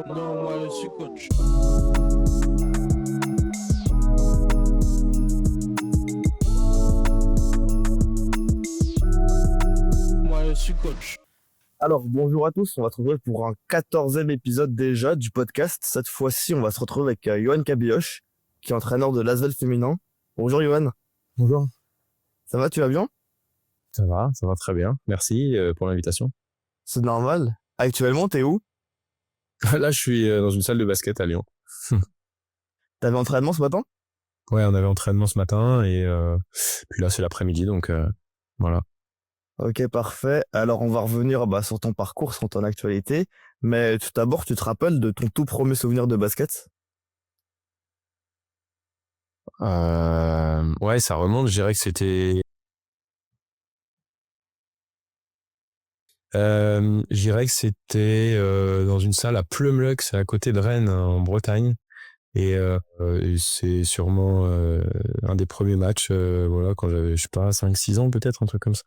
Non, moi je suis coach. Moi je suis coach. Alors, bonjour à tous, on va se retrouver pour un 14e épisode déjà du podcast. Cette fois-ci, on va se retrouver avec Yohan Kabioche, qui est entraîneur de l'Asvel féminin. Bonjour Yohan, Bonjour. ça va, tu vas bien? Ça va très bien. Merci pour l'invitation. C'est normal. Actuellement, t'es où? Là, je suis dans une salle de basket à Lyon. T'avais entraînement ce matin? Ouais, on avait entraînement ce matin et puis là, c'est l'après-midi, donc voilà. Ok, parfait. Alors, on va revenir sur ton parcours, sur ton actualité. Mais tout d'abord, tu te rappelles de ton tout premier souvenir de basket? Ouais, ça remonte. Je dirais que c'était... dans une salle à Plumluck, c'est à côté de Rennes, en Bretagne. Et c'est sûrement un des premiers matchs, voilà, quand j'avais, je sais pas, 5-6 ans peut-être, un truc comme ça.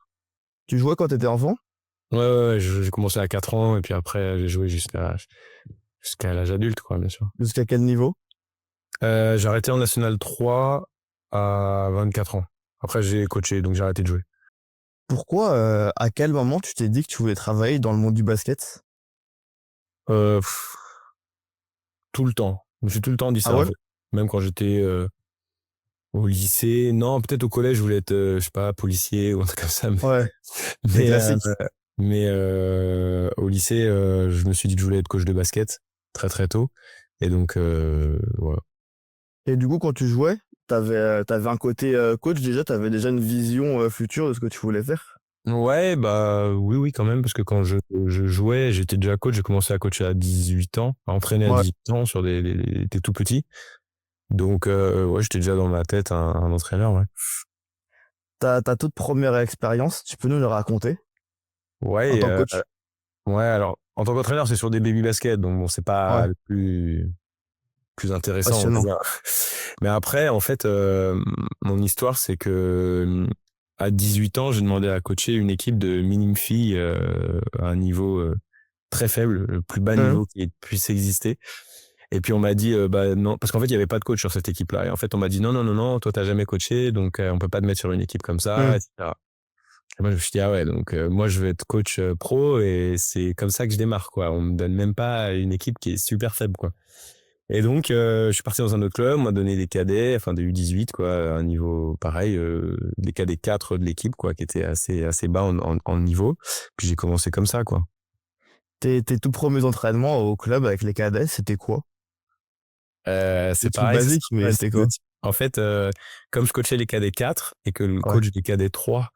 Tu jouais quand t'étais enfant? Ouais, j'ai commencé à 4 ans et puis après j'ai joué jusqu'à l'âge adulte, quoi, bien sûr. Jusqu'à quel niveau? J'ai arrêté en National 3 à 24 ans. Après j'ai coaché, donc j'ai arrêté de jouer. Pourquoi, à quel moment tu t'es dit que tu voulais travailler dans le monde du basket? Euh, pff, Tout le temps. Je me suis tout le temps dit Ah ça, en ouais? fait. Même quand j'étais au lycée. Non, peut-être au collège, je voulais être, je sais pas, policier ou un truc comme ça. Ouais, c'est Mais, classique. au lycée, je me suis dit que je voulais être coach de basket très très tôt. Et donc, voilà. Et du coup, quand tu jouais, t'avais un côté coach déjà, t'avais déjà une vision future de ce que tu voulais faire? Ouais, bah oui, quand même, parce que quand je jouais, j'étais déjà coach, j'ai commencé à coacher à 18 ans, à entraîner à Ouais. 18 ans sur des tout petits. Donc, ouais, j'étais déjà dans ma tête un entraîneur, ouais. Ta toute première expérience, tu peux nous le raconter en Ouais, tant que coach? ouais, alors, en tant qu'entraîneur, c'est sur des baby baskets, donc bon, c'est pas Ouais, le plus intéressant, on va passionnant. dire. Mais après, en fait, mon histoire, c'est que à 18 ans, j'ai demandé à coacher une équipe de minimes filles à un niveau très faible, le plus bas Mhm. niveau qui puisse exister. Et puis on m'a dit, bah non, parce qu'en fait, il n'y avait pas de coach sur cette équipe-là. Et en fait, on m'a dit, non, toi, t'as jamais coaché, donc on peut pas te mettre sur une équipe comme ça, Mhm. etc. Et moi, je me suis dit, ah ouais, donc moi, je vais être coach pro et c'est comme ça que je démarre, quoi. On me donne même pas une équipe qui est super faible, quoi. Et donc, je suis parti dans un autre club, on m'a donné des cadets, enfin des U18, quoi, à un niveau pareil, des cadets 4 de l'équipe, quoi, qui était assez bas en niveau. Puis j'ai commencé comme ça, quoi. Tes tout premiers entraînements au club avec les cadets, c'était quoi? Des C'est trucs pareil, basiques, mais c'était quoi? en fait, comme je coachais les cadets 4 et que le Ouais. coach des cadets 3,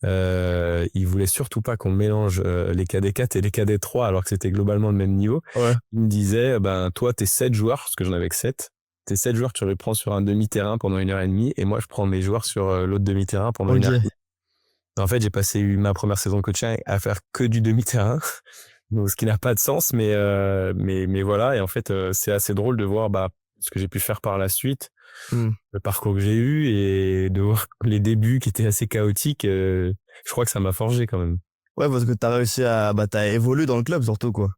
il voulait surtout pas qu'on mélange les cadets 4 et les cadets 3 alors que c'était globalement le même niveau. Ouais. Il me disait, ben, toi, t'es 7 joueurs, parce que j'en avais que 7. T'es 7 joueurs, tu les prends sur un demi-terrain pendant 1h30 et moi, je prends mes joueurs sur l'autre demi-terrain pendant une Ok. heure et demie. En fait, j'ai passé ma première saison de coaching à faire que du demi-terrain. Donc, ce qui n'a pas de sens, mais voilà. Et en fait, c'est assez drôle de voir, bah, ce que j'ai pu faire par la suite, Hmm. le parcours que j'ai eu et de voir les débuts qui étaient assez chaotiques. Je crois que ça m'a forgé quand même. Ouais, parce que t'as réussi t'as évolué dans le club surtout, quoi.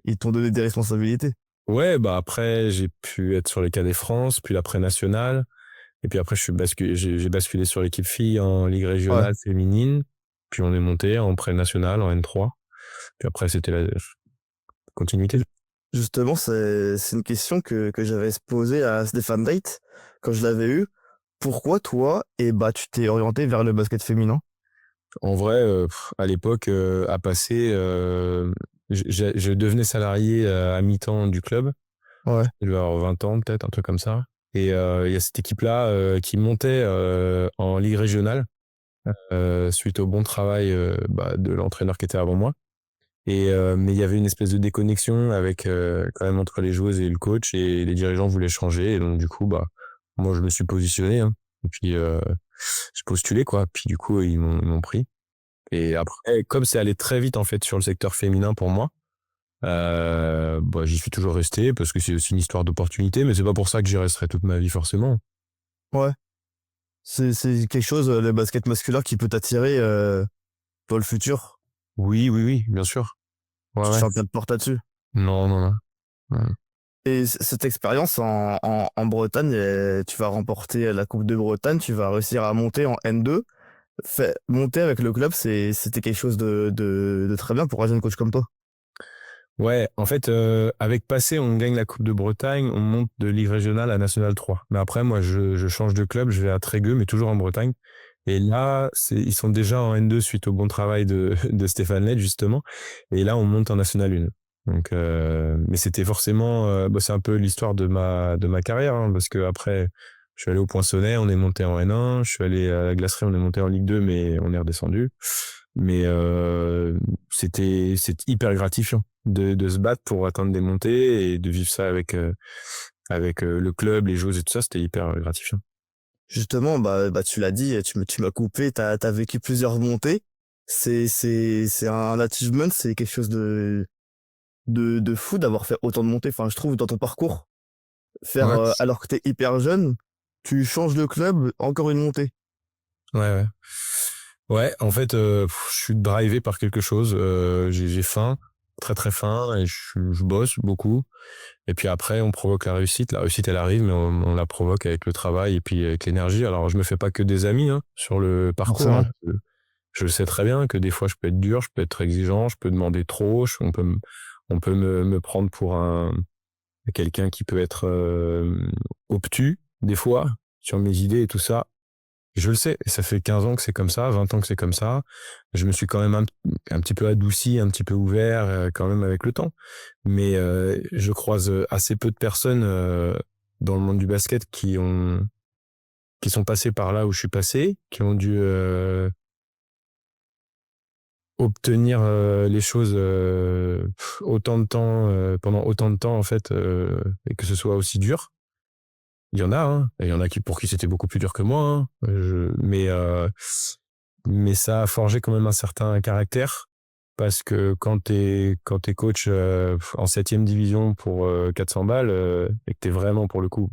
Ils t'ont donné des responsabilités. Ouais, bah après, j'ai pu être sur les cadets France, puis l'après national. Et puis après, j'ai basculé sur l'équipe filles en Ligue Ouais. régionale féminine. Puis on est monté en pré-national, en N3. Puis après, c'était la continuité. Justement, c'est une question que j'avais posée à Stéphane Date quand je l'avais eu. Pourquoi toi, tu t'es orienté vers le basket féminin? En vrai, à l'époque, à passer, je devenais salarié à mi-temps du club. Ouais. Je devais avoir 20 ans, peut-être, un truc comme ça. Et il y a cette équipe-là qui montait en Ligue régionale suite au bon travail de l'entraîneur qui était avant moi. Mais il y avait une espèce de déconnexion avec quand même entre les joueuses et le coach et les dirigeants voulaient changer. Et donc du coup, bah moi je me suis positionné, hein. Et puis j'ai postulé quoi. Puis du coup ils m'ont pris. Et après, comme c'est allé très vite en fait sur le secteur féminin pour moi, bah j'y suis toujours resté parce que c'est aussi une histoire d'opportunité. Mais c'est pas pour ça que j'y resterai toute ma vie forcément. Ouais. C'est quelque chose, le basket masculin, qui peut t'attirer dans le futur. Oui, bien sûr. Ouais, Tu te ouais. sens bien de porte là-dessus. Non. Ouais. Et cette expérience en Bretagne, tu vas remporter la Coupe de Bretagne, tu vas réussir à monter en N2. Monter avec le club, c'était quelque chose de très bien pour un jeune coach comme toi. Ouais, en fait, avec Passé, on gagne la Coupe de Bretagne, on monte de Ligue régionale à National 3. Mais après, moi, je change de club, je vais à Trégueux, mais toujours en Bretagne. Et là, ils sont déjà en N2 suite au bon travail de Stéphane Lett, justement. Et là, on monte en National 1. Donc, mais c'était forcément, c'est un peu l'histoire de ma carrière, hein, parce que après, je suis allé au Poinçonnet, on est monté en N1. Je suis allé à la Glacerie, on est monté en Ligue 2, mais on est redescendu. Mais c'est hyper gratifiant de se battre pour atteindre des montées et de vivre ça avec le club, les joueurs et tout ça, c'était hyper gratifiant. Justement, bah, tu l'as dit, tu m'as coupé, t'as vécu plusieurs montées. C'est un achievement, c'est quelque chose de fou d'avoir fait autant de montées. Enfin, je trouve dans ton parcours, faire, Ouais, alors que t'es hyper jeune, tu changes de club, encore une montée. ouais, ouais. Ouais, en fait, je suis drivé par quelque chose. J'ai faim, très très faim, et je bosse beaucoup. Et puis après, on provoque la réussite. La réussite, elle arrive, mais on la provoque avec le travail et puis avec l'énergie. Alors, je me fais pas que des amis hein, sur le parcours. Hein. Forcément. Je le sais très bien que des fois, je peux être dur, je peux être exigeant, je peux demander trop. On peut me prendre pour quelqu'un qui peut être obtus, des fois, sur mes idées et tout ça. Je le sais, et ça fait 15 ans que c'est comme ça, 20 ans que c'est comme ça. Je me suis quand même un petit peu adouci, un petit peu ouvert quand même avec le temps. Mais je croise assez peu de personnes dans le monde du basket qui sont passées par là où je suis passé, qui ont dû obtenir les choses autant de temps, pendant autant de temps en fait, et que ce soit aussi dur. Il y en a, hein. Et il y en a pour qui c'était beaucoup plus dur que moi, hein. Mais ça a forgé quand même un certain caractère parce que quand t'es coach en 7e division pour 400 balles et que t'es vraiment pour le coup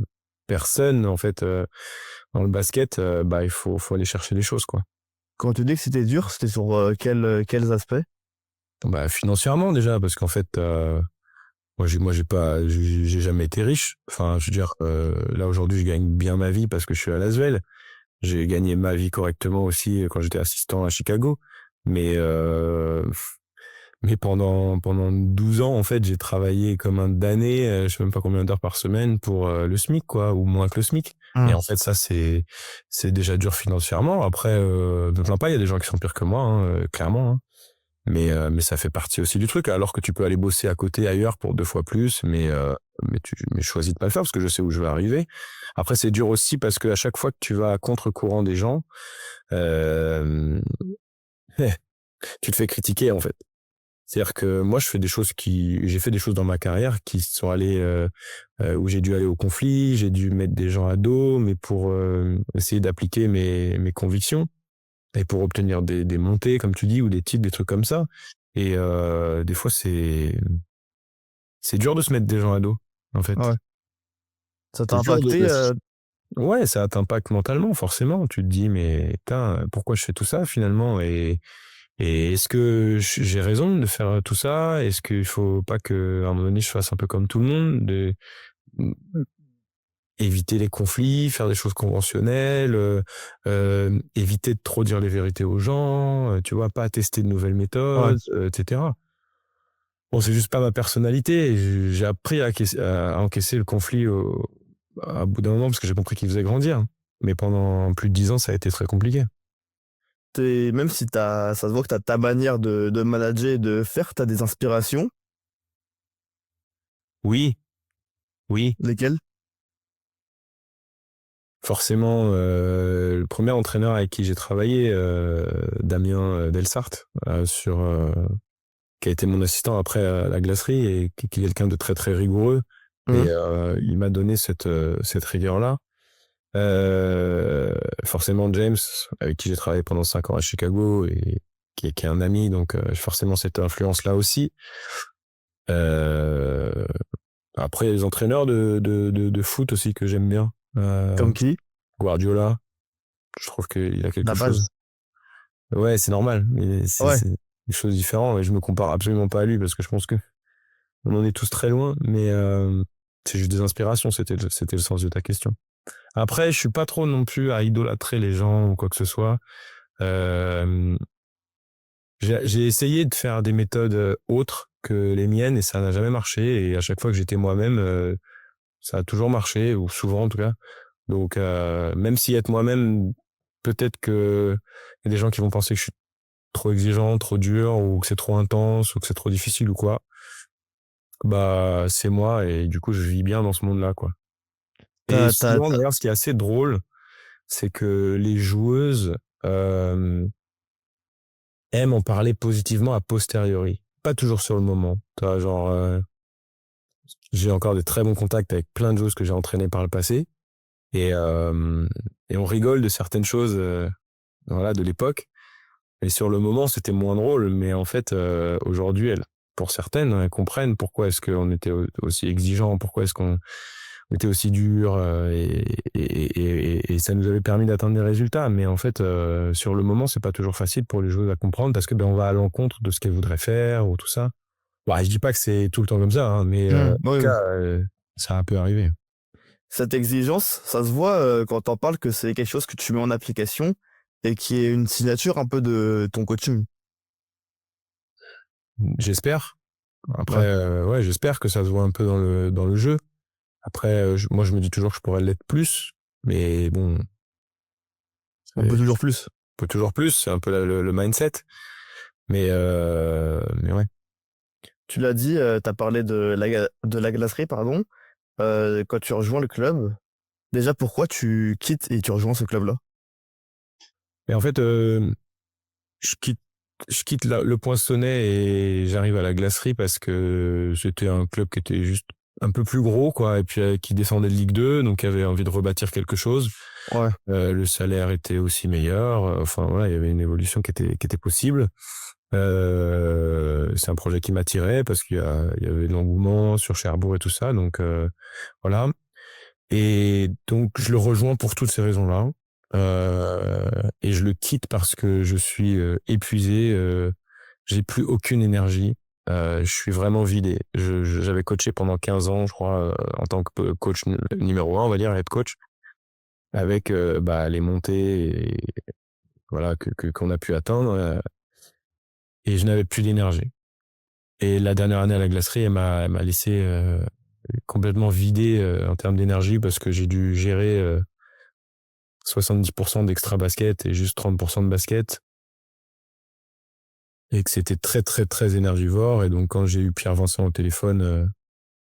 personne en fait dans le basket, bah il faut aller chercher les choses quoi. Quand tu dis que c'était dur, c'était sur quels aspects? Bah financièrement déjà parce qu'en fait j'ai pas j'ai jamais été riche. Enfin je veux dire là aujourd'hui je gagne bien ma vie parce que je suis à Lasvel. J'ai gagné ma vie correctement aussi quand j'étais assistant à Chicago. Mais, mais pendant 12 ans, en fait, j'ai travaillé comme un damné, je sais même pas combien d'heures par semaine pour le SMIC, quoi, ou moins que le SMIC. Et Hum. en fait, ça, c'est déjà dur financièrement. Après, ne me plains pas, il y a des gens qui sont pires que moi, hein, clairement. Hein. Mais ça fait partie aussi du truc, alors que tu peux aller bosser à côté ailleurs pour 2 fois plus, mais je choisis de pas le faire parce que je sais où je vais arriver. Après, c'est dur aussi parce que à chaque fois que tu vas à contre-courant des gens, euh, tu te fais critiquer en fait. C'est-à-dire que moi, j'ai fait des choses dans ma carrière qui sont allées, où j'ai dû aller au conflit, j'ai dû mettre des gens à dos, mais pour essayer d'appliquer mes convictions et pour obtenir des montées, comme tu dis, ou des titres, des trucs comme ça. Et des fois, c'est dur de se mettre des gens à dos, en fait. Ouais. Ça t'a C'est dur impacté, Ouais, ça t'impacte mentalement, forcément. Tu te dis, mais putain, pourquoi je fais tout ça finalement? Et est-ce que j'ai raison de faire tout ça? Est-ce qu'il faut pas qu'à un moment donné, je fasse un peu comme tout le monde, éviter les conflits, faire des choses conventionnelles, éviter de trop dire les vérités aux gens, tu vois, pas tester de nouvelles ouais. méthodes, etc. Bon, c'est juste pas ma personnalité. J'ai appris à encaisser le conflit à bout d'un moment parce que j'ai compris qu'il faisait grandir. Mais pendant plus de 10 ans, ça a été très compliqué. Même si ça se voit que t'as ta manière de manager et de faire, t'as des inspirations. Oui, oui, Lesquelles? forcément. Le premier entraîneur avec qui j'ai travaillé, Damien Delsart, qui a été mon assistant après à la glacerie et qui est quelqu'un de très très rigoureux. Et Hum. il m'a donné cette rigueur-là. Forcément James, avec qui j'ai travaillé pendant 5 ans à Chicago et qui est un ami, donc forcément cette influence-là aussi. Euh, Après, il y a les entraîneurs de foot aussi que j'aime bien. Comme qui? Guardiola, je trouve qu'il a quelque La chose. base. Ouais, c'est normal, mais c'est Ouais. c'est des choses différentes et je me compare absolument pas à lui parce que je pense que on en est tous très loin, mais c'est juste des inspirations, c'était le sens de ta question. Après, je suis pas trop non plus à idolâtrer les gens ou quoi que ce soit. Euh, j'ai essayé de faire des méthodes autres que les miennes et ça n'a jamais marché. Et à chaque fois que j'étais moi-même, ça a toujours marché, ou souvent en tout cas. Donc, même si être moi-même, peut-être que y a des gens qui vont penser que je suis trop exigeant, trop dur, ou que c'est trop intense, ou que c'est trop difficile ou quoi. Bah, c'est moi et du coup, je vis bien dans ce monde-là, quoi. Et souvent, d'ailleurs, ce qui est assez drôle, c'est que les joueuses aiment en parler positivement a posteriori. Pas toujours sur le moment. Tu vois, genre, j'ai encore de très bons contacts avec plein de joueuses que j'ai entraînées par le passé. Et, et on rigole de certaines choses voilà, de l'époque. Et sur le moment, c'était moins drôle. Mais en fait, aujourd'hui, pour certaines, elles comprennent pourquoi est-ce qu'on était aussi exigeant, pourquoi est-ce qu'on était aussi dur. Et ça nous avait permis d'atteindre des résultats. Mais en fait, sur le moment, c'est pas toujours facile pour les joueuses à comprendre parce que ben, on va à l'encontre de ce qu'elles voudraient faire ou tout ça. Bon, je dis pas que c'est tout le temps comme ça, hein, mais en tout Oui, oui. cas, ça a un peu arrivé. Cette exigence, ça se voit quand t'en parles que c'est quelque chose que tu mets en application et qui est une signature un peu de ton coaching. J'espère. Après, Ouais. ouais, j'espère que ça se voit un peu dans le jeu. Après, moi, je me dis toujours que je pourrais l'être plus, mais bon, On peut on toujours plus. peut toujours plus. C'est un peu le mindset. Mais ouais. Tu l'as dit, t'as parlé de la glacerie, pardon. Quand tu rejoins le club, déjà pourquoi tu quittes et tu rejoins ce club-là? Mais en fait, je quitte, je quitte le Poinçonnet et j'arrive à la glacerie parce que c'était un club qui était juste un peu plus gros, quoi, et puis qui descendait de Ligue 2, donc qui avait envie de rebâtir quelque chose. Ouais. Le salaire était aussi meilleur. Enfin, voilà, il y avait une évolution qui était possible. C'est un projet qui m'attirait parce il y avait de l'engouement sur Cherbourg et tout ça. Donc, voilà. Et donc, je le rejoins pour toutes ces raisons-là. Et je le quitte parce que je suis épuisé. J'ai plus aucune énergie. Je suis vraiment vidé. J'avais coaché pendant 15 ans, je crois, en tant que coach numéro 1, on va dire, head coach, avec bah, les montées et, voilà, qu'on a pu atteindre. Et je n'avais plus d'énergie. Et la dernière année à la glacerie, elle m'a laissé complètement vidé en termes d'énergie parce que j'ai dû gérer 70% d'extra basket et juste 30% de basket. Et que c'était très, très, très énergivore. Et donc, quand j'ai eu Pierre Vincent au téléphone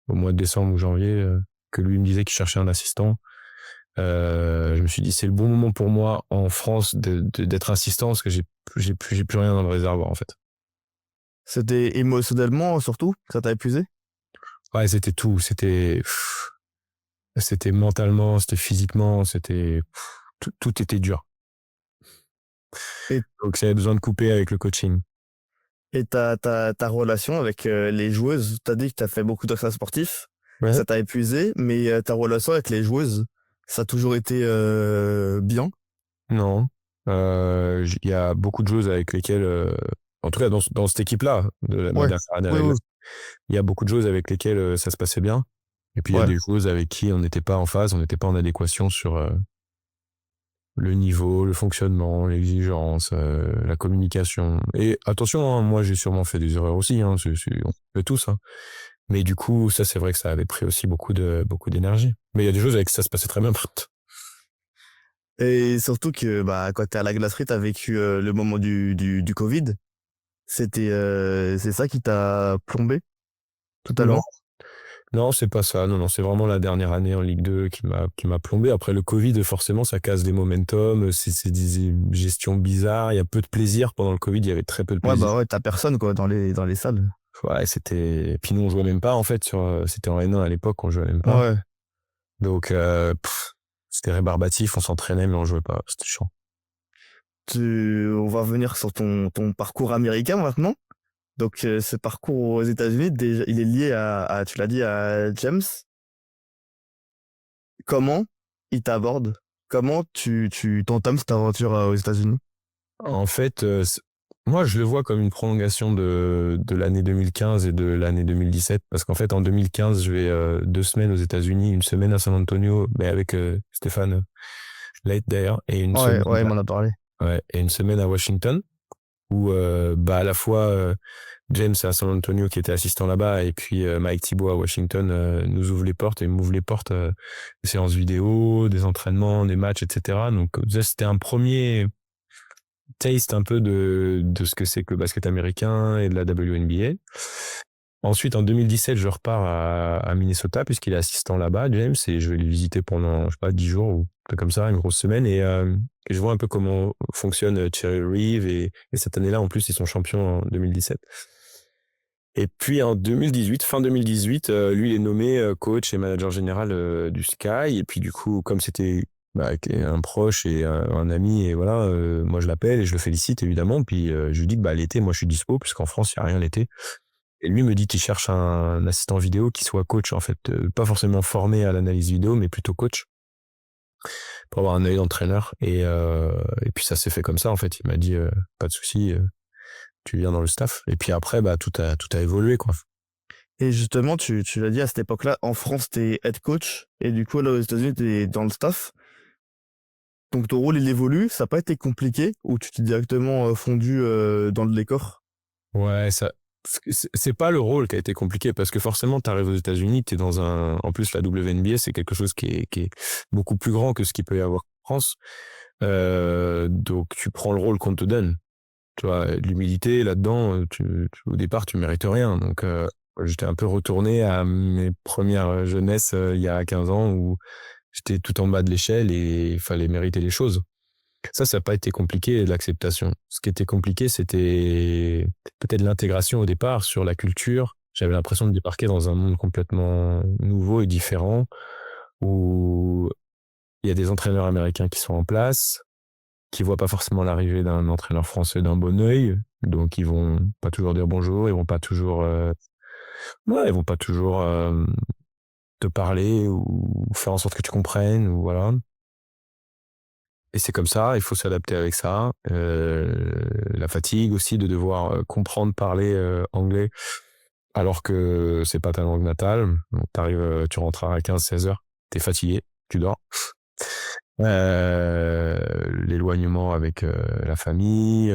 au mois de décembre ou janvier, que lui me disait qu'il cherchait un assistant, je me suis dit, c'est le bon moment pour moi en France d'être assistant parce que j'ai plus rien dans le réservoir, en fait. C'était émotionnellement surtout que ça t'a épuisé? Ouais, c'était tout. C'était mentalement, c'était physiquement, tout était dur. Et, Donc, j'avais besoin de couper avec le coaching. et ta relation avec les joueuses, t'as dit que t'as fait beaucoup d'extra sportifs, Ouais. ça t'a épuisé, mais ta relation avec les joueuses, ça a toujours été bien? Non. Il y a beaucoup de choses avec lesquelles, en tout cas dans cette équipe-là, ma Ouais. dernière année à Oui, la oui. glace, il y a beaucoup de choses avec lesquelles ça se passait bien. Et puis il y a Ouais. des choses avec qui on n'était pas en phase, on n'était pas en adéquation sur le niveau, le fonctionnement, l'exigence, la communication. Et attention, hein, moi j'ai sûrement fait des erreurs aussi, hein, on fait tous. Hein. Mais du coup, ça c'est vrai que ça avait pris aussi beaucoup d'énergie. Mais il y a des choses avec qui ça se passait très bien. Et surtout que bah, quand t'es à la glacerie, t'as vécu le moment du Covid. C'est ça qui t'a plombé Non, totalement. non, c'est pas ça. Non, non, c'est vraiment la dernière année en Ligue 2 qui m'a plombé. Après le Covid, forcément, ça casse des momentum. C'est des gestions bizarres. Il y a peu de plaisir. Pendant le Covid, il y avait très peu de Ouais, plaisir. bah ouais, t'as personne quoi dans les salles. Ouais, puis nous, on jouait même pas, en fait, c'était en N1 à l'époque, on jouait même pas. Ouais. Donc, c'était rébarbatif, on s'entraînait, mais on jouait pas. C'était chiant. On va revenir sur ton parcours américain maintenant. Donc, ce parcours aux États-Unis, déjà, il est lié tu l'as dit, à James. Comment il t'aborde? Comment tu t'entames cette aventure aux États-Unis? En fait, Moi, je le vois comme une prolongation de l'année 2015 et de l'année 2017, parce qu'en fait, en 2015, je vais 2 semaines aux États-Unis, une semaine à San Antonio, mais avec Stéphane Late d'ailleurs, et une Ouais, semaine, ouais, il m'en a parlé. ouais, et une semaine à Washington, où à la fois James à San Antonio qui était assistant là-bas, et puis Mike Thibault à Washington nous ouvre les portes et m'ouvre les portes des séances vidéo, des entraînements, des matchs, etc. Donc déjà, c'était un premier taste un peu de ce que c'est que le basket américain et de la WNBA. Ensuite, en 2017, je repars à Minnesota puisqu'il est assistant là-bas, James, et je vais le visiter pendant, je sais pas, 10 jours ou un truc comme ça, une grosse semaine, et je vois un peu comment fonctionne Cherry Reeve, et cette année-là, en plus, ils sont champions en 2017. Et puis en 2018, fin 2018, lui, il est nommé coach et manager général du Sky. Et puis du coup, comme c'était un proche et un ami, et voilà, moi je l'appelle et je le félicite évidemment. Puis je lui dis que l'été, moi je suis dispo, puisqu'en France, il n'y a rien l'été. Et lui me dit qu'il cherche un assistant vidéo qui soit coach, en fait. Pas forcément formé à l'analyse vidéo, mais plutôt coach, pour avoir un œil d'entraîneur. Et puis ça s'est fait comme ça, en fait. Il m'a dit, pas de souci, tu viens dans le staff. Et puis après, tout a évolué, quoi. Et justement, tu l'as dit à cette époque-là, en France, t'es head coach, et du coup, là, aux États-Unis, t'es dans le staff. Donc ton rôle, il évolue, ça n'a pas été compliqué, ou tu t'es directement fondu dans le décor? Ouais, c'est pas le rôle qui a été compliqué, parce que forcément, tu arrives aux États-Unis, tu es dans en plus, la WNBA, c'est quelque chose qui est beaucoup plus grand que ce qu'il peut y avoir en France. Donc, tu prends le rôle qu'on te donne. Tu vois, l'humilité là-dedans, au départ, tu mérites rien. Donc, j'étais un peu retourné à mes premières jeunesses il y a 15 ans, où j'étais tout en bas de l'échelle et il fallait mériter les choses. Ça n'a pas été compliqué, l'acceptation. Ce qui était compliqué, c'était peut-être l'intégration au départ sur la culture. J'avais l'impression de débarquer dans un monde complètement nouveau et différent, où il y a des entraîneurs américains qui sont en place, qui voient pas forcément l'arrivée d'un entraîneur français d'un bon œil. Donc, ils vont pas toujours dire bonjour, ils vont pas toujours, ils vont pas toujours te parler ou faire en sorte que tu comprennes, ou voilà. Et c'est comme ça, il faut s'adapter avec ça. La fatigue aussi de devoir comprendre, parler anglais, alors que c'est pas ta langue natale. Donc, tu rentres à 15-16 heures, t'es fatigué, tu dors. L'éloignement avec la famille,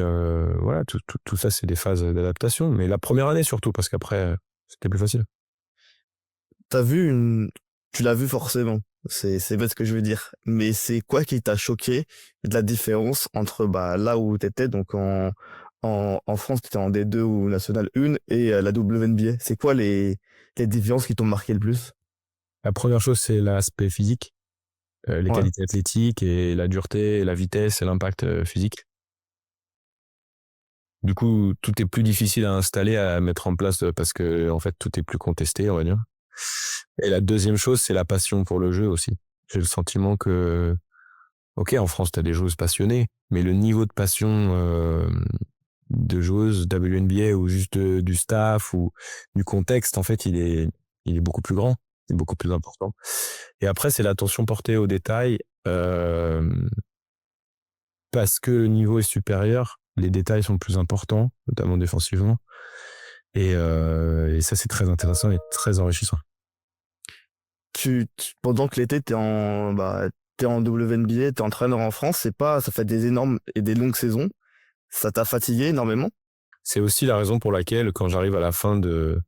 voilà, tout ça, c'est des phases d'adaptation. Mais la première année surtout, parce qu'après, c'était plus facile. Tu l'as vu forcément. C'est bête ce que je veux dire. Mais c'est quoi qui t'a choqué de la différence entre là où t'étais, donc en France, t'étais en D2 ou National 1, et la WNBA? C'est quoi les différences qui t'ont marqué le plus? La première chose, c'est l'aspect physique, les Ouais. qualités athlétiques et la dureté, et la vitesse et l'impact physique. Du coup, tout est plus difficile à installer, à mettre en place, parce que en fait, tout est plus contesté, on va dire. Et la deuxième chose, c'est la passion pour le jeu aussi. J'ai le sentiment que, ok, en France, tu as des joueuses passionnées, mais le niveau de passion de joueuses WNBA, ou juste du staff ou du contexte, en fait, il est beaucoup plus grand, il est beaucoup plus important. Et après, c'est l'attention portée aux détails, parce que le niveau est supérieur, les détails sont plus importants, notamment défensivement. Et ça, c'est très intéressant et très enrichissant. Pendant que l'été, t'es en WNBA, t'es entraîneur en France, ça fait des énormes et des longues saisons. Ça t'a fatigué énormément? C'est aussi la raison pour laquelle, quand j'arrive à la fin de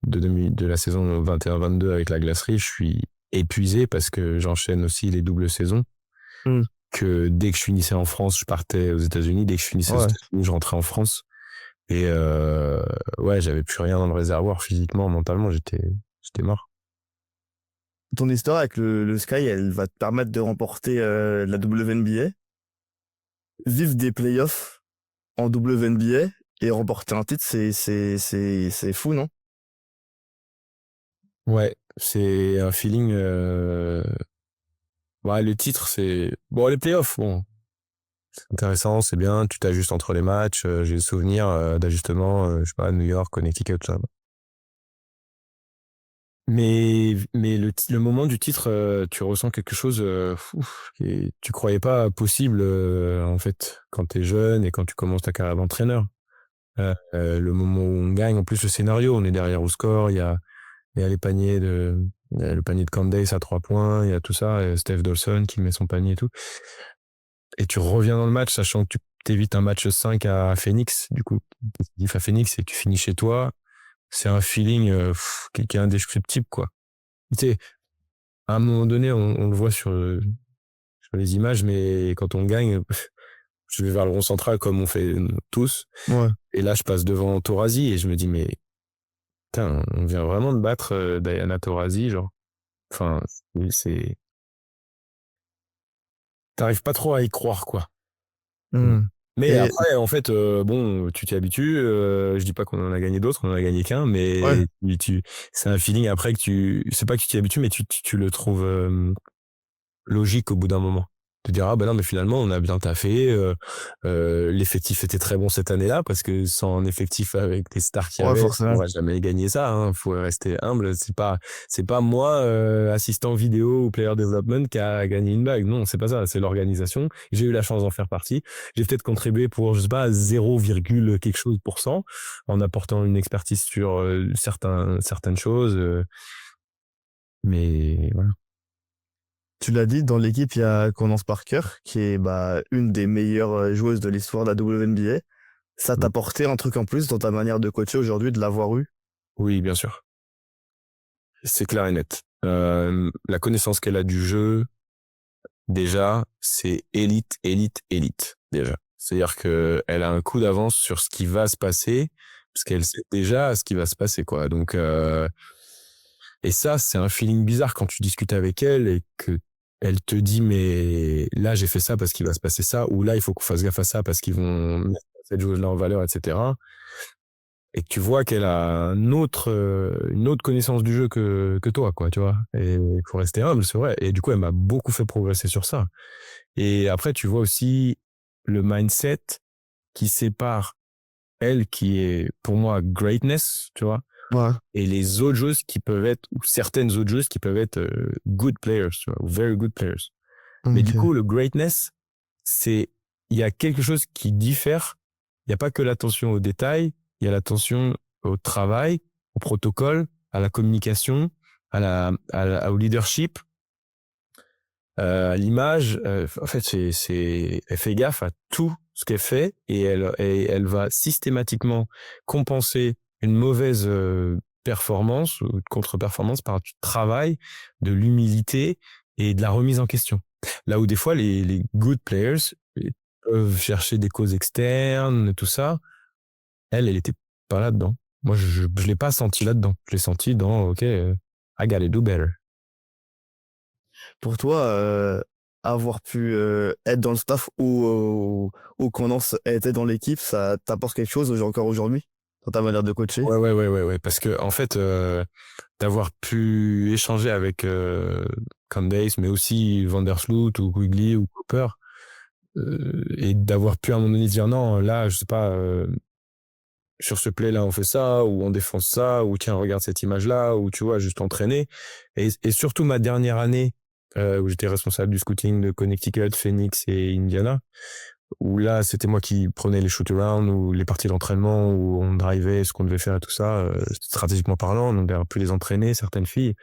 la saison 21-22 avec la glacerie, je suis épuisé, parce que j'enchaîne aussi les doubles saisons. Hmm. Que dès que je finissais en France, je partais aux États-Unis. Dès que je finissais aux Ouais. États-Unis, je rentrais en France. Et ouais, j'avais plus rien dans le réservoir physiquement, mentalement, j'étais mort. Ton histoire avec le Sky, elle va te permettre de remporter la WNBA, vivre des playoffs en WNBA et remporter un titre, c'est fou, non? Ouais, c'est un feeling. Ouais, le titre, c'est. Bon, les playoffs, bon, c'est intéressant, c'est bien, tu t'ajustes entre les matchs. J'ai le souvenir d'ajustements, je sais pas, New York, Connecticut, tout ça. Mais le moment du titre, tu ressens quelque chose que tu croyais pas possible, en fait, quand t'es jeune et quand tu commences ta carrière d'entraîneur. Le moment où on gagne, en plus le scénario, on est derrière au score, il y a le panier de Candace à 3 points, il y a tout ça, et Steph Dawson qui met son panier et tout. Et tu reviens dans le match, sachant que tu t'évites un match 5 à Phoenix, du coup, à Phoenix et tu finis chez toi. C'est un feeling qui est indescriptible, quoi. Tu sais, à un moment donné, on le voit sur les images, mais quand on gagne, je vais vers le rond central comme on fait tous. Ouais. Et là, je passe devant Taurasi et je me dis, mais putain, on vient vraiment de battre Diana Taurasi, genre. Enfin, c'est... T'arrives pas trop à y croire, quoi. Mais Et après, en fait, bon, tu t'y habitues. Je dis pas qu'on en a gagné d'autres, on en a gagné qu'un, ouais, mais c'est un feeling après que c'est pas que tu t'y habitues, mais tu le trouves logique au bout d'un moment. Te dire, ah ben non, mais finalement, on a bien taffé. L'effectif était très bon cette année-là, parce que sans un effectif avec les stars qu'il y ouais, avait, on forcément. va jamais gagner ça. Hein. Faut rester humble. C'est pas moi, assistant vidéo ou player development, qui a gagné une bague. Non, c'est pas ça. C'est l'organisation. J'ai eu la chance d'en faire partie. J'ai peut-être contribué pour, je sais pas, 0, quelque chose pour cent, en apportant une expertise sur certaines choses. Mais voilà. Tu l'as dit, dans l'équipe, il y a Candace Parker, qui est bah, une des meilleures joueuses de l'histoire de la WNBA. Ça t'a apporté un truc en plus dans ta manière de coacher aujourd'hui, de l'avoir eu? Oui, bien sûr. C'est clair et net. La connaissance qu'elle a du jeu, déjà, c'est élite, déjà. C'est-à-dire que elle a un coup d'avance sur ce qui va se passer, parce qu'elle sait déjà ce qui va se passer, quoi. Donc, et ça, c'est un feeling bizarre quand tu discutes avec elle et que elle te dit, mais là, j'ai fait ça parce qu'il va se passer ça, ou là, il faut qu'on fasse gaffe à ça parce qu'ils vont mettre cette joueuse-là en valeur, etc. Et que tu vois qu'elle a une autre connaissance du jeu que toi, quoi, tu vois. Et il faut rester humble, c'est vrai. Et du coup, elle m'a beaucoup fait progresser sur ça. Et après, tu vois aussi le mindset qui sépare elle, qui est pour moi greatness, tu vois, Ouais. et les autres joueuses qui peuvent être, ou certaines autres joueuses qui peuvent être good players, tu vois, ou very good players. Mais du Ok. coup, le greatness, c'est, il y a quelque chose qui diffère. Il n'y a pas que l'attention aux détails, il y a l'attention au travail, au protocole, à la communication, au leadership, à l'image. En fait, elle fait gaffe à tout ce qu'elle fait et elle va systématiquement compenser une mauvaise performance ou contre-performance par du travail, de l'humilité et de la remise en question. Là où des fois, les good players peuvent chercher des causes externes, tout ça. Elle était pas là-dedans. Moi, je l'ai pas senti là-dedans. Je l'ai senti dans, OK, I gotta do better. Pour toi, avoir pu être dans le staff ou Candace était dans l'équipe, ça t'apporte quelque chose encore aujourd'hui dans ta manière de coacher? Ouais. Parce que, en fait, d'avoir pu échanger avec Candace, mais aussi Vandersloot ou Quigley ou Cooper, et d'avoir pu à un moment donné dire non, là, je sais pas, sur ce play-là, on fait ça, ou on défonce ça, ou tiens, regarde cette image-là, ou tu vois, juste entraîner. Et surtout ma dernière année, où j'étais responsable du scouting de Connecticut, Phoenix et Indiana, où là, c'était moi qui prenais les shoot-around, ou les parties d'entraînement, où on drivait ce qu'on devait faire et tout ça, stratégiquement parlant, on a pu les entraîner, certaines filles.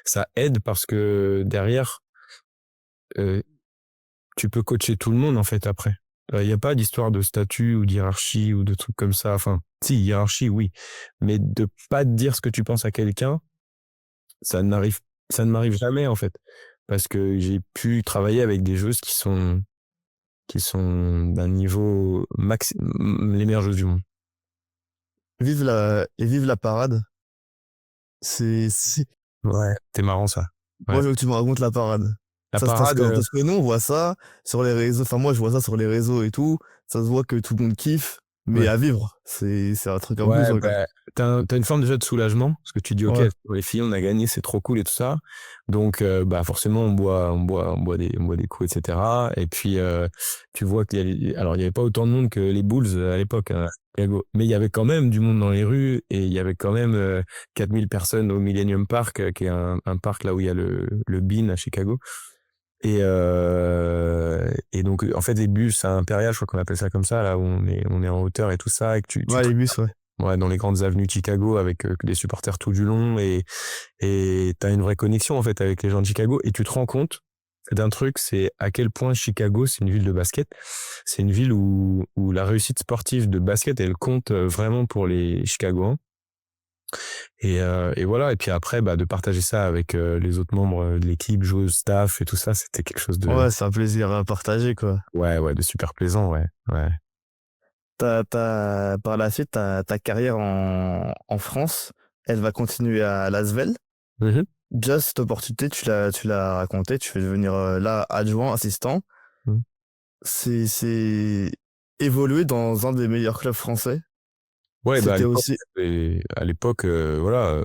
Ça aide parce que derrière, euh, tu peux coacher tout le monde, en fait, après. Il n'y a pas d'histoire de statut ou d'hierarchie ou de trucs comme ça. Enfin, si, hiérarchie, oui. Mais de pas te dire ce que tu penses à quelqu'un, ça n'arrive, ça ne m'arrive jamais, en fait. Parce que j'ai pu travailler avec des joueuses qui sont d'un niveau les meilleures joueuses du monde. Vive la parade. C'est... Ouais. C'est marrant, ça. Moi, Ouais. je veux que tu me racontes la parade. La Ça se passe parade, quand? Parce que nous, on voit ça sur les réseaux. Enfin, moi, je vois ça sur les réseaux et tout. Ça se voit que tout le monde kiffe. Mais ouais. à vivre, c'est un truc en plus Ouais, encore. bah, t'as une forme déjà de soulagement, parce que tu dis, OK, Ouais. les filles, on a gagné, c'est trop cool et tout ça. Donc, bah, forcément, on boit des coups, etc. Et puis, tu vois alors, il n'y avait pas autant de monde que les Bulls à l'époque, à Chicago. Mais il y avait quand même du monde dans les rues, et il y avait quand même 4000 personnes au Millennium Park, qui est un parc là où il y a le Bean à Chicago. Et donc, en fait, les bus à Impérial, je crois qu'on appelle ça comme ça, là où on est en hauteur et tout ça, et que tu Ouais, les bus, ouais. ouais, dans les grandes avenues de Chicago avec des supporters tout du long et t'as une vraie connexion, en fait, avec les gens de Chicago et tu te rends compte d'un truc, c'est à quel point Chicago, c'est une ville de basket. C'est une ville où la réussite sportive de basket, elle compte vraiment pour les Chicagoans. Et voilà. Et puis après, bah, de partager ça avec les autres membres de l'équipe, joueurs, staff et tout ça, c'était quelque chose de, Ouais, c'est un plaisir à partager, quoi. ouais, de super plaisant, ouais, ouais. Par la suite, ta carrière en France, elle va continuer à Lasvel. Mhm. Déjà, cette opportunité, tu l'as raconté, tu veux devenir là adjoint, assistant. Mhm. C'est évoluer dans un des meilleurs clubs français. Ouais, bah C'était aussi, à l'époque, voilà,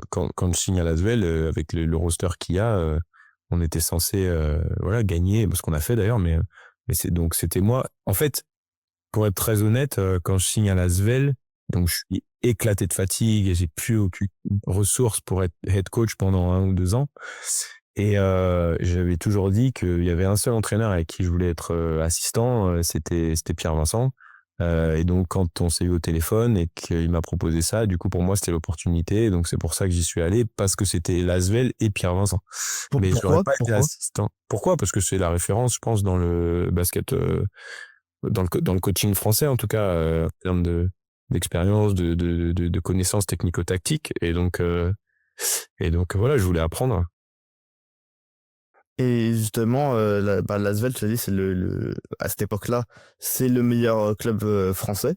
quand je signe à Lasvel, avec le roster qu'il y a, on était censé, voilà, gagner, ce qu'on a fait d'ailleurs, mais c'était moi. En fait, pour être très honnête, quand je signe à Lasvel, donc je suis éclaté de fatigue et j'ai plus aucune ressource pour être head coach pendant 1 ou 2 ans. Et j'avais toujours dit qu'il y avait un seul entraîneur avec qui je voulais être assistant, c'était Pierre Vincent. Et donc quand on s'est eu au téléphone et qu'il m'a proposé ça, du coup pour moi c'était l'opportunité. Donc c'est pour ça que j'y suis allé parce que c'était Lasvel et Pierre Vincent. Mais j'aurais pourquoi? pas été Pourquoi? assistant. Pourquoi? Parce que c'est la référence, je pense, dans le basket, dans le coaching français en tout cas, en termes d'expérience, de connaissances technico-tactiques. Et donc voilà, je voulais apprendre. Et justement, l'Asvel, tu as dit, c'est à cette époque-là, c'est le meilleur club français.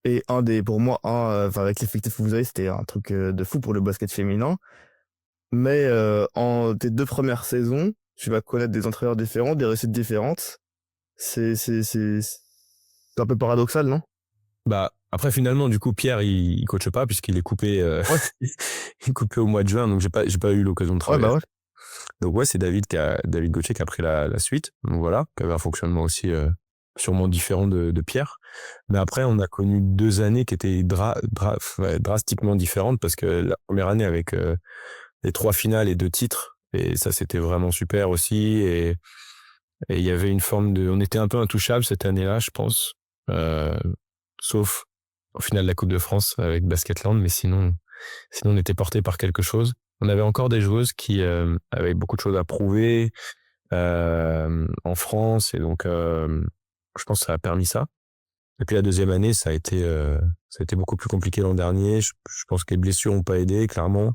Et pour moi, enfin, avec l'effectif que vous avez, c'était un truc de fou pour le basket féminin. Mais en tes 2 premières saisons, tu vas connaître des entraîneurs différents, des réussites différentes. C'est un peu paradoxal, non? Bah, après, finalement, du coup, Pierre, il coache pas puisqu'il est coupé, Ouais, il est coupé au mois de juin, donc j'ai pas eu l'occasion de ouais, travailler. bah ouais. Donc ouais, c'est David Gauthier qui a pris la suite. Donc voilà, qui avait un fonctionnement aussi sûrement différent de Pierre. Mais après, on a connu 2 années qui étaient ouais, drastiquement différentes parce que la première année avec les 3 finales et 2 titres, et ça c'était vraiment super aussi. Et il y avait une forme on était un peu intouchable cette année-là, je pense. Euh, Sauf au final de la Coupe de France avec Basketland, mais sinon on était porté par quelque chose. On avait encore des joueuses qui avaient beaucoup de choses à prouver en France, et donc je pense que ça a permis ça. Et puis la deuxième année, ça a été beaucoup plus compliqué l'an dernier. Je pense que les blessures n'ont pas aidé, clairement.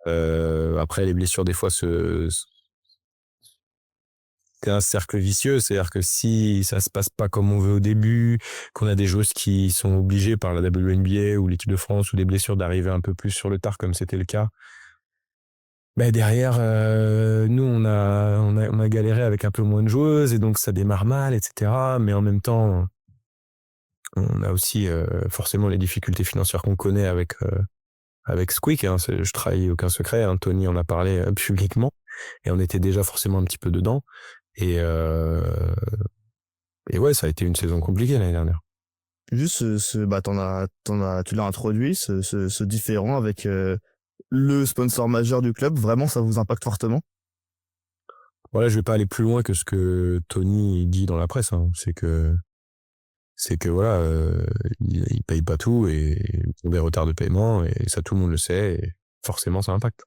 Après, les blessures, des fois, c'est un cercle vicieux, c'est-à-dire que si ça se passe pas comme on veut au début, qu'on a des joueuses qui sont obligées par la WNBA ou l'équipe de France ou des blessures d'arriver un peu plus sur le tard comme c'était le cas, ben derrière, nous on a galéré avec un peu moins de joueuses et donc ça démarre mal, etc. Mais en même temps, on a aussi forcément les difficultés financières qu'on connaît avec Squeak. Hein, je trahis aucun secret. Hein, Tony en a parlé publiquement et on était déjà forcément un petit peu dedans. Et, et ouais, ça a été une saison compliquée l'année dernière. Juste bah, tu l'as introduit, ce différent avec le sponsor majeur du club. Vraiment, ça vous impacte fortement? Voilà, je vais pas aller plus loin que ce que Tony dit dans la presse. Hein. C'est que voilà, il paye pas tout et ils ont des retards de paiement et ça tout le monde le sait et forcément ça impacte.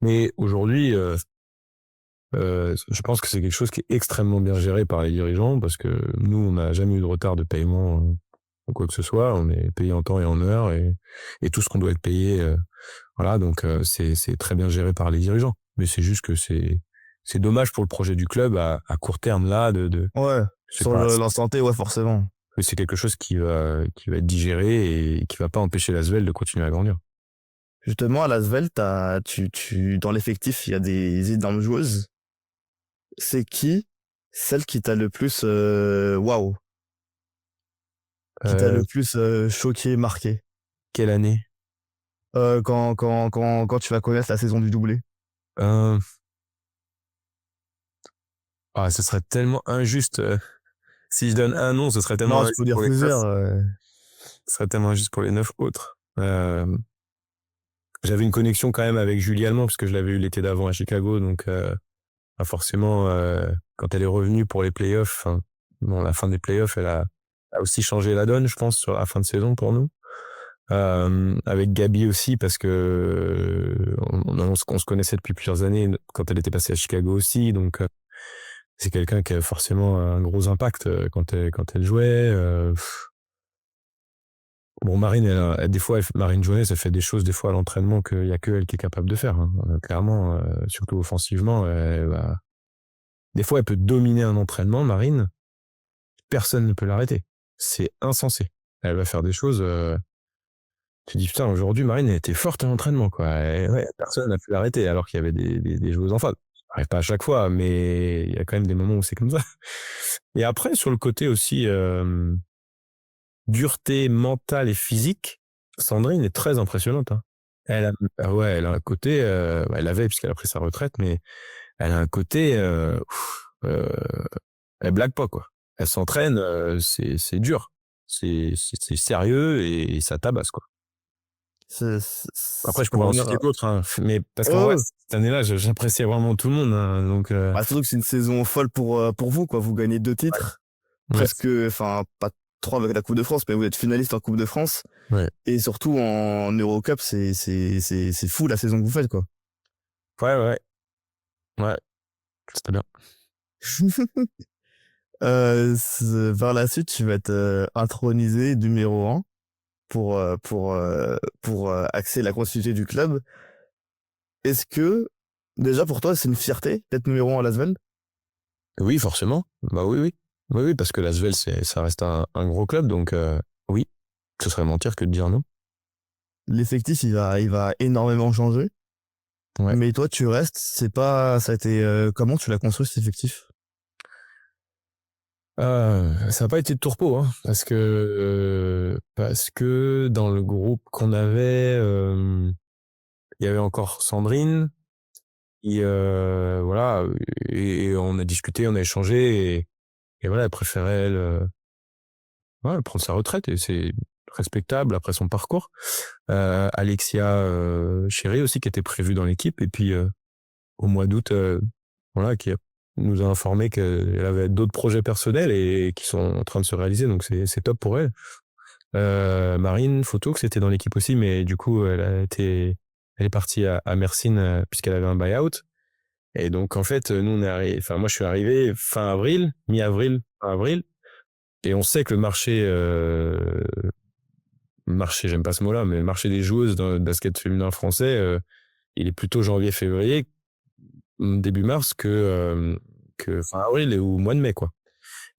Mais aujourd'hui, je pense que c'est quelque chose qui est extrêmement bien géré par les dirigeants parce que nous, on n'a jamais eu de retard de paiement ou quoi que ce soit. On est payé en temps et en heure et tout ce qu'on doit être payé. Voilà, donc c'est très bien géré par les dirigeants. Mais c'est juste que c'est dommage pour le projet du club à court terme là Ouais, c'est sur pas l'instant T, ouais, forcément. c'est quelque chose qui va être digéré et qui va pas empêcher l'Asvel de continuer à grandir. Justement, à Lasvel, dans l'effectif, il y a des énormes joueuses. C'est qui celle qui t'a le plus, waouh, qui t'a Euh, le plus choqué, marqué? Quelle année? Quand tu vas connaître la saison du doublé. Euh, Ce serait tellement injuste. Si je donne un nom, ce serait tellement Non, tu injuste peux dire pour les plusieurs. 9. Ce serait tellement injuste pour les 9 autres. J'avais une connexion quand même avec Julie Allemand, parce que je l'avais eu l'été d'avant à Chicago. Donc, Forcément, quand elle est revenue pour les playoffs, la fin des playoffs, elle a aussi changé la donne, je pense, sur la fin de saison pour nous. Avec Gabi aussi, parce que on se connaissait depuis plusieurs années quand elle était passée à Chicago aussi, donc c'est quelqu'un qui a forcément un gros impact quand elle jouait. Bon, Marine, des fois, Marine Joannès, elle fait des choses des fois à l'entraînement qu'il y a que elle qui est capable de faire. Clairement, surtout offensivement, des fois, elle peut dominer un entraînement, Marine. Personne ne peut l'arrêter. C'est insensé. Elle va faire des choses. Tu te dis, putain, aujourd'hui, Marine, elle était forte à l'entraînement, quoi. Et ouais, personne n'a pu l'arrêter, alors qu'il y avait des joueuses en face. Ça n'arrive pas à chaque fois, mais il y a quand même des moments où c'est comme ça. Et après, sur le côté aussi dureté mentale et physique, Sandrine est très impressionnante. Elle a un côté, elle avait, puisqu'elle a pris sa retraite, mais elle a un côté, elle blague pas, quoi. Elle s'entraîne, c'est dur. C'est sérieux et ça tabasse, quoi. Après, je pourrais en citer d'autres, mais parce qu'en vrai, cette année-là, j'appréciais vraiment tout le monde. Donc, surtout que c'est une saison folle pour vous, quoi. Vous gagnez 2 titres. Ouais. Presque, enfin, pas 3 avec la Coupe de France, mais vous êtes finaliste en Coupe de France. Ouais. Et surtout en Eurocup, c'est fou la saison que vous faites, quoi. Ouais. C'était bien. Vers la suite, tu vas être intronisé numéro 1 pour axer la continuité du club. Est-ce que, déjà pour toi, c'est une fierté d'être numéro 1 à l'Asvel? Oui, forcément. Bah oui. Oui, parce que l'Asvel, ça reste un gros club, donc oui, ce serait mentir que de dire non. L'effectif, il va énormément changer. Ouais. Mais toi, tu restes, ça a été, comment tu l'as construit cet effectif? Ça n'a pas été de tourpeau, parce que dans le groupe qu'on avait, il y avait encore Sandrine, et voilà, et on a discuté, on a échangé, et voilà, elle préférait prendre sa retraite, et c'est respectable après son parcours. Alexia Chéri aussi, qui était prévue dans l'équipe, et puis au mois d'août, voilà, qui nous a informé qu'elle avait d'autres projets personnels et qui sont en train de se réaliser, donc c'est top pour elle. Marine Photo, que c'était dans l'équipe aussi, mais du coup elle est partie à Mersin puisqu'elle avait un buy-out. Et donc en fait nous on est arrivé, enfin moi je suis arrivé fin avril, mi-avril, fin avril, et on sait que le marché, j'aime pas ce mot-là, mais le marché des joueuses dans le basket féminin français, il est plutôt janvier-février, début mars que fin avril ou mois de mai, quoi.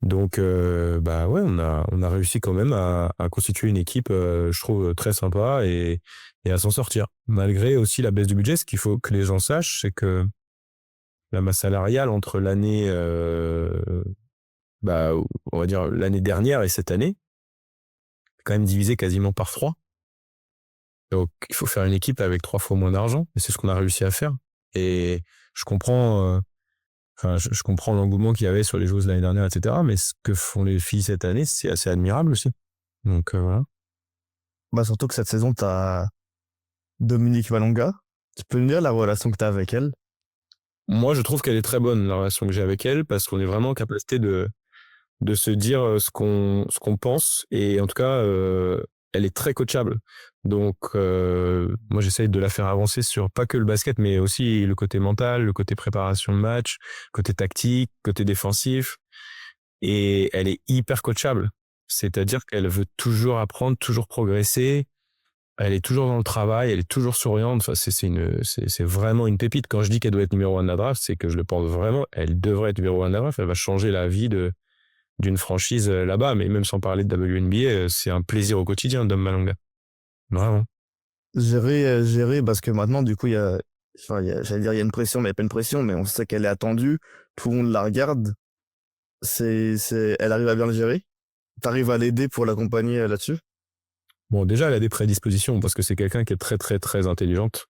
Donc bah ouais, on a réussi quand même à constituer une équipe, je trouve très sympa, et à s'en sortir malgré aussi la baisse du budget. Ce qu'il faut que les gens sachent, c'est que la masse salariale entre l'année on va dire l'année dernière et cette année est quand même divisée quasiment par 3. Donc il faut faire une équipe avec 3 fois moins d'argent, et c'est ce qu'on a réussi à faire. Et je comprends je comprends l'engouement qu'il y avait sur les joueuses l'année dernière, etc. Mais ce que font les filles cette année, c'est assez admirable aussi. Donc voilà. Bah surtout que cette saison, t'as Dominique Malonga. Tu peux nous dire la relation que t'as avec elle? Moi, je trouve qu'elle est très bonne, la relation que j'ai avec elle, parce qu'on est vraiment en capacité de se dire ce qu'on pense. Et en tout cas, elle est très coachable. Donc, moi, j'essaye de la faire avancer sur pas que le basket, mais aussi le côté mental, le côté préparation de match, côté tactique, côté défensif. Et elle est hyper coachable. C'est-à-dire qu'elle veut toujours apprendre, toujours progresser. Elle est toujours dans le travail, elle est toujours souriante. Enfin, c'est vraiment une pépite. Quand je dis qu'elle doit être numéro 1 de la draft, c'est que je le pense vraiment. Elle devrait être numéro 1 de la draft. Elle va changer la vie d'une franchise là-bas. Mais même sans parler de WNBA, c'est un plaisir au quotidien, Dom Malonga. Vraiment. Gérer, parce que maintenant, du coup, j'allais dire, il y a une pression, mais il n'y a pas une pression, mais on sait qu'elle est attendue. Tout le monde la regarde. Elle arrive à bien le gérer. T'arrives à l'aider pour l'accompagner là-dessus? Bon, déjà, elle a des prédispositions parce que c'est quelqu'un qui est très, très, très intelligente.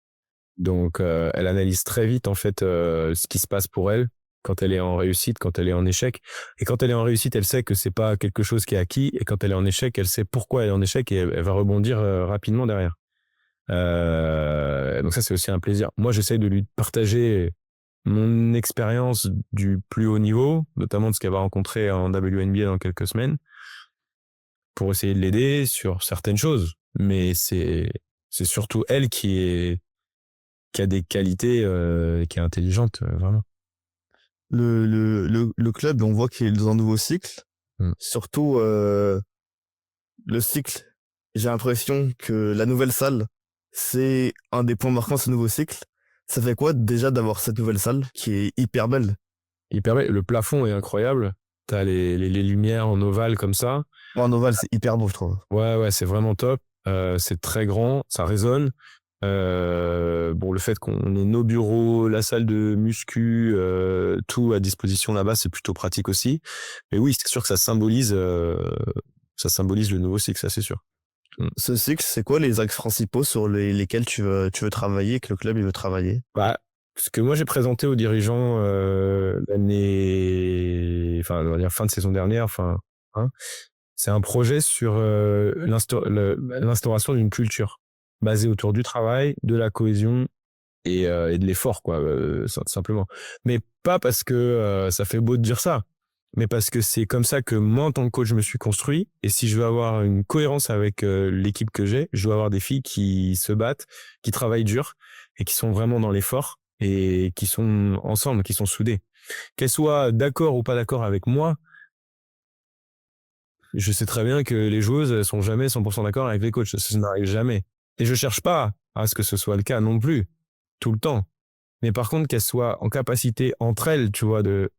Donc, elle analyse très vite, en fait, ce qui se passe pour elle quand elle est en réussite, quand elle est en échec. Et quand elle est en réussite, elle sait que c'est pas quelque chose qui est acquis. Et quand elle est en échec, elle sait pourquoi elle est en échec, et elle va rebondir rapidement derrière. Donc ça, c'est aussi un plaisir. Moi, j'essaye de lui partager mon expérience du plus haut niveau, notamment de ce qu'elle va rencontrer en WNBA dans quelques semaines, pour essayer de l'aider sur certaines choses. Mais c'est surtout elle qui a des qualités, qui est intelligente, vraiment. Le club, on voit qu'il est dans un nouveau cycle. Mm. Surtout, le cycle, j'ai l'impression que la nouvelle salle, c'est un des points marquants de ce nouveau cycle. Ça fait quoi déjà d'avoir cette nouvelle salle qui est hyper belle? Hyper belle. Le plafond est incroyable. T'as les lumières en ovale comme ça. En ovale, c'est hyper beau, je trouve. Ouais, c'est vraiment top. C'est très grand, ça résonne. Bon, le fait qu'on ait nos bureaux, la salle de muscu, tout à disposition là-bas, c'est plutôt pratique aussi. Mais oui, c'est sûr que ça symbolise le nouveau cycle, ça c'est sûr. Ce cycle, c'est quoi les axes principaux sur lesquels tu veux travailler, que le club il veut travailler? Bah, ce que moi j'ai présenté aux dirigeants on va dire fin de saison dernière, c'est un projet sur l'instauration d'une culture basée autour du travail, de la cohésion et de l'effort, quoi, simplement. Mais pas parce que ça fait beau de dire ça, mais parce que c'est comme ça que moi, en tant que coach, je me suis construit. Et si je veux avoir une cohérence avec l'équipe que j'ai, je dois avoir des filles qui se battent, qui travaillent dur et qui sont vraiment dans l'effort et qui sont ensemble, qui sont soudées. Qu'elles soient d'accord ou pas d'accord avec moi, je sais très bien que les joueuses ne sont jamais 100% d'accord avec les coachs. Ça n'arrive jamais. Et je cherche pas à ce que ce soit le cas non plus, tout le temps. Mais par contre, qu'elles soient en capacité entre elles, tu vois, de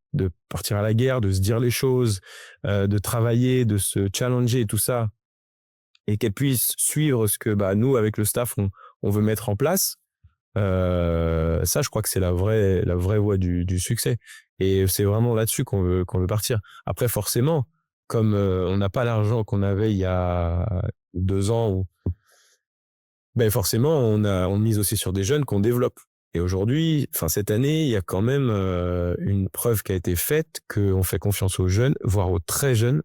partir à la guerre, de se dire les choses, de travailler, de se challenger et tout ça, et qu'elles puissent suivre ce que nous, avec le staff, on veut mettre en place. Ça, je crois que c'est la vraie voie du succès. Et c'est vraiment là-dessus qu'on veut partir. Après, forcément, comme on n'a pas l'argent qu'on avait il y a 2 ans, forcément, on mise aussi sur des jeunes qu'on développe. Et aujourd'hui, cette année, il y a quand même une preuve qui a été faite qu'on fait confiance aux jeunes, voire aux très jeunes,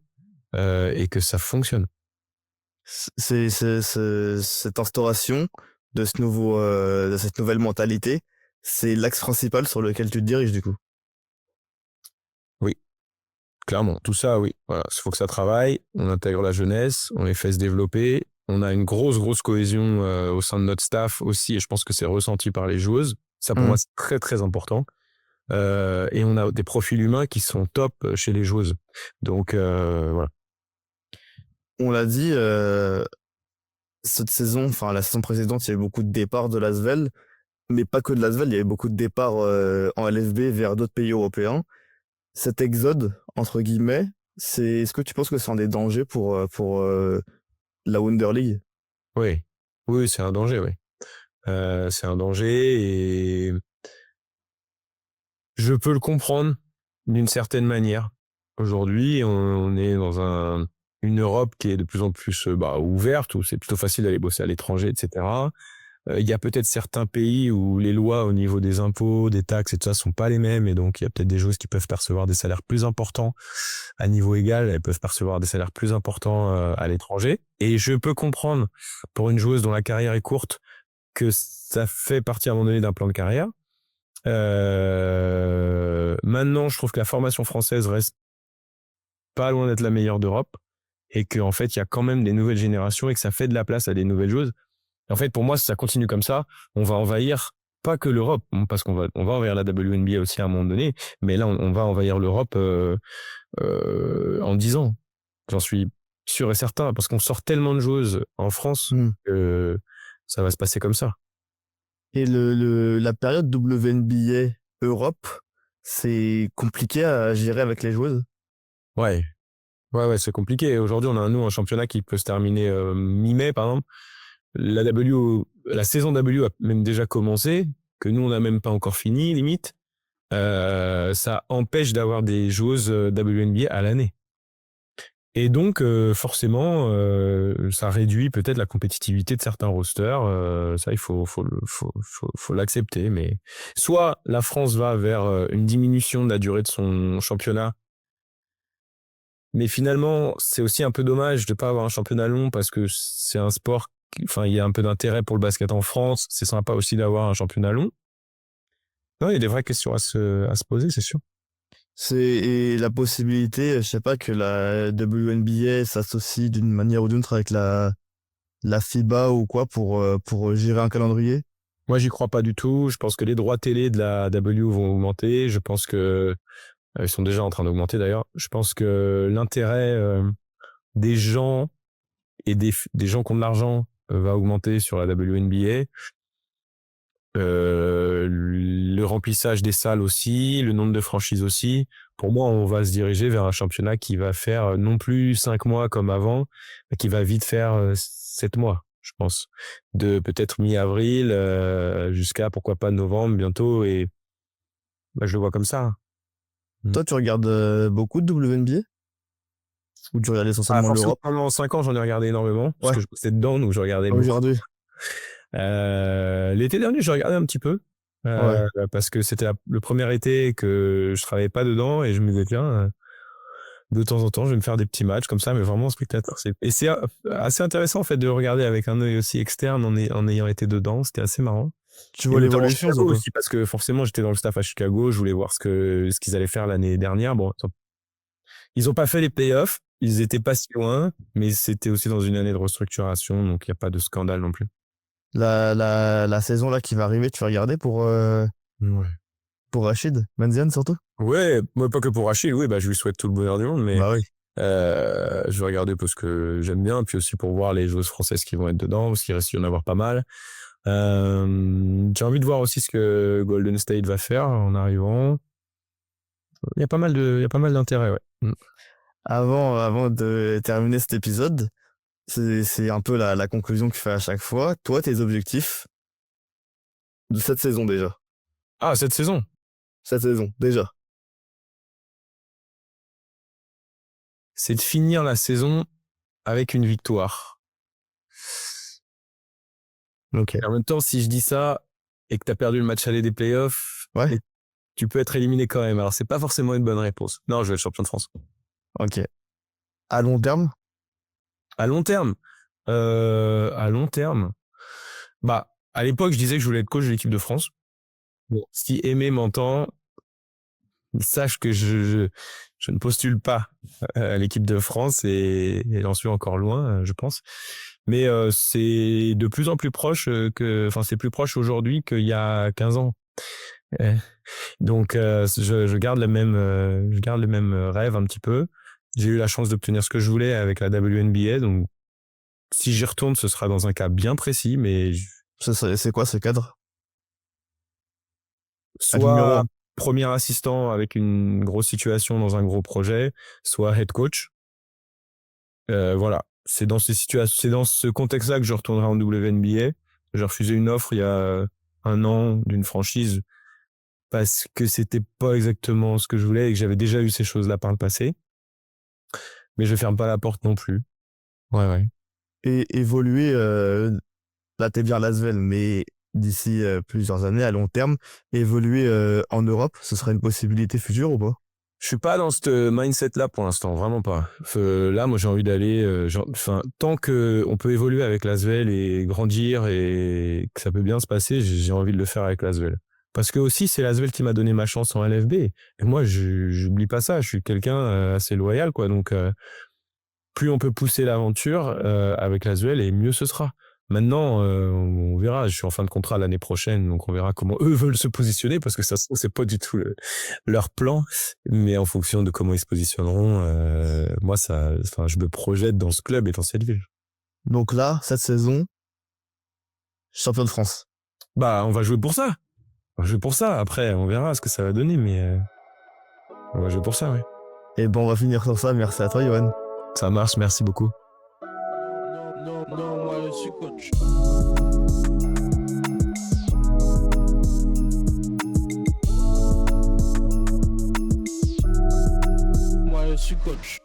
et que ça fonctionne. Cette instauration de de cette nouvelle mentalité, c'est l'axe principal sur lequel tu te diriges du coup. Oui, clairement. Tout ça, oui. Voilà, il faut que ça travaille. On intègre la jeunesse, on les fait se développer. On a une grosse cohésion au sein de notre staff aussi, et je pense que c'est ressenti par les joueuses. Ça, pour moi, c'est très, très important. Et on a des profils humains qui sont top chez les joueuses. Donc, voilà. On l'a dit, cette saison, la saison précédente, il y a eu beaucoup de départs de l'Asvel, mais pas que de l'Asvel, il y avait beaucoup de départs en LFB vers d'autres pays européens. Cet exode, entre guillemets, est-ce que tu penses que c'est un des dangers pour la Wonder League? Oui, c'est un danger, oui. C'est un danger et je peux le comprendre d'une certaine manière. Aujourd'hui, on est dans une Europe qui est de plus en plus ouverte, où c'est plutôt facile d'aller bosser à l'étranger, etc. Il y a peut-être certains pays où les lois au niveau des impôts, des taxes et tout ça sont pas les mêmes, et donc il y a peut-être des joueuses qui peuvent percevoir des salaires plus importants à niveau égal, elles peuvent percevoir des salaires plus importants à l'étranger. Et je peux comprendre pour une joueuse dont la carrière est courte que ça fait partie à un moment donné d'un plan de carrière. Maintenant, je trouve que la formation française reste pas loin d'être la meilleure d'Europe, et qu'en fait, il y a quand même des nouvelles générations et que ça fait de la place à des nouvelles joueuses. Et en fait, pour moi, si ça continue comme ça, on va envahir pas que l'Europe, parce qu'on va envahir la WNBA aussi à un moment donné, mais là, on va envahir l'Europe en 10 ans. J'en suis sûr et certain, parce qu'on sort tellement de joueuses en France que ça va se passer comme ça. Et la période WNBA Europe, c'est compliqué à gérer avec les joueuses? Ouais, c'est compliqué. Aujourd'hui, on a un championnat qui peut se terminer mi-mai, par exemple. La saison W a même déjà commencé, que nous, on n'a même pas encore fini, limite. Ça empêche d'avoir des joueuses WNBA à l'année. Et donc, forcément, ça réduit peut-être la compétitivité de certains rosters. Ça, il faut l'accepter. Mais soit la France va vers une diminution de la durée de son championnat, mais finalement, c'est aussi un peu dommage de ne pas avoir un championnat long, parce que c'est un sport, il y a un peu d'intérêt pour le basket en France. C'est sympa aussi d'avoir un championnat long. Non, il y a des vraies questions à se poser, c'est sûr. Et la possibilité, je sais pas, que la WNBA s'associe d'une manière ou d'une autre avec la FIBA ou quoi pour gérer un calendrier. Moi, j'y crois pas du tout. Je pense que les droits télé de la W vont augmenter. Je pense que ils sont déjà en train d'augmenter d'ailleurs. Je pense que l'intérêt des gens et des gens qui ont de l'argent va augmenter sur la WNBA. Le remplissage des salles aussi, le nombre de franchises aussi. Pour moi, on va se diriger vers un championnat qui va faire non plus 5 mois comme avant, mais qui va vite faire 7 mois, je pense. De peut-être mi-avril jusqu'à pourquoi pas novembre bientôt. Et je le vois comme ça. Toi, tu regardes beaucoup de WNBA? Ou tu regardais essentiellement l'Europe? Pendant 5 ans, j'en ai regardé énormément, parce Ouais. que je bossais dedans, donc je regardais beaucoup. Aujourd'hui. L'été dernier, j'ai regardé un petit peu. Parce que c'était le premier été que je travaillais pas dedans et je me disais tiens, de temps en temps je vais me faire des petits matchs comme ça, mais vraiment en spectateur. Et c'est assez intéressant en fait de regarder avec un œil aussi externe en ayant été dedans. C'était assez marrant. Tu vois Et notamment l'évolution Chicago surtout. aussi, parce que forcément j'étais dans le staff à Chicago, je voulais voir ce qu'ils allaient faire l'année dernière. Bon, ils ont pas fait les playoffs, ils étaient pas si loin, mais c'était aussi dans une année de restructuration, donc il y a pas de scandale non plus. La saison là qui va arriver, tu vas regarder pour Rachid Manzian surtout? Ouais, moi pas que pour Rachid, oui, je lui souhaite tout le bonheur du monde, mais Bah oui. je vais regarder parce que j'aime bien, puis aussi pour voir les joueuses françaises qui vont être dedans, parce qu'il risque d'y en avoir pas mal. J'ai envie de voir aussi ce que Golden State va faire en arrivant. Il y a pas mal d'intérêt, ouais. Avant de terminer cet épisode, c'est un peu la conclusion que je fais à chaque fois. Toi, tes objectifs de cette saison déjà. Ah, cette saison? Cette saison, déjà. C'est de finir la saison avec une victoire. Ok. Et en même temps, si je dis ça et que t'as perdu le match aller des playoffs, Ouais. tu peux être éliminé quand même. Alors, c'est pas forcément une bonne réponse. Non, je vais être champion de France. Ok. À long terme? À long terme, à l'époque, je disais que je voulais être coach de l'équipe de France. Bon, si Aimé m'entend, sache que je ne postule pas à l'équipe de France et j'en suis encore loin, je pense. Mais c'est de plus en plus proche c'est plus proche aujourd'hui qu'il y a 15 ans. Donc, je garde le même rêve un petit peu. J'ai eu la chance d'obtenir ce que je voulais avec la WNBA, donc si j'y retourne, ce sera dans un cas bien précis, mais C'est quoi ce cadre? soit premier assistant avec une grosse situation dans un gros projet, soit head coach. Voilà, c'est dans ce contexte-là que je retournerai en WNBA. J'ai refusé une offre il y a 1 an d'une franchise parce que c'était pas exactement ce que je voulais et que j'avais déjà eu ces choses-là par le passé. Mais je ferme pas la porte non plus. Ouais. Et évoluer, là t'es bien à Lasvel, mais d'ici plusieurs années, à long terme, évoluer en Europe, ce serait une possibilité future ou pas? Je suis pas dans ce mindset-là pour l'instant, vraiment pas. Là, moi, j'ai envie d'aller, tant que on peut évoluer avec Lasvel et grandir et que ça peut bien se passer, j'ai envie de le faire avec Lasvel. Parce que aussi, c'est Lasvel qui m'a donné ma chance en LFB. Et moi, j'oublie pas ça. Je suis quelqu'un assez loyal, quoi. Donc, plus on peut pousser l'aventure avec Lasvel, et mieux ce sera. Maintenant, on verra. Je suis en fin de contrat l'année prochaine, donc on verra comment eux veulent se positionner, parce que ça se trouve, c'est pas du tout leur plan. Mais en fonction de comment ils se positionneront, moi, je me projette dans ce club et dans cette ville. Donc là, cette saison, champion de France. On va jouer pour ça. Après, on verra ce que ça va donner, mais on va jouer pour ça, oui. Et bon, on va finir sur ça. Merci à toi, Yoann. Ça marche, merci beaucoup. Non, moi je suis coach. Moi je suis coach.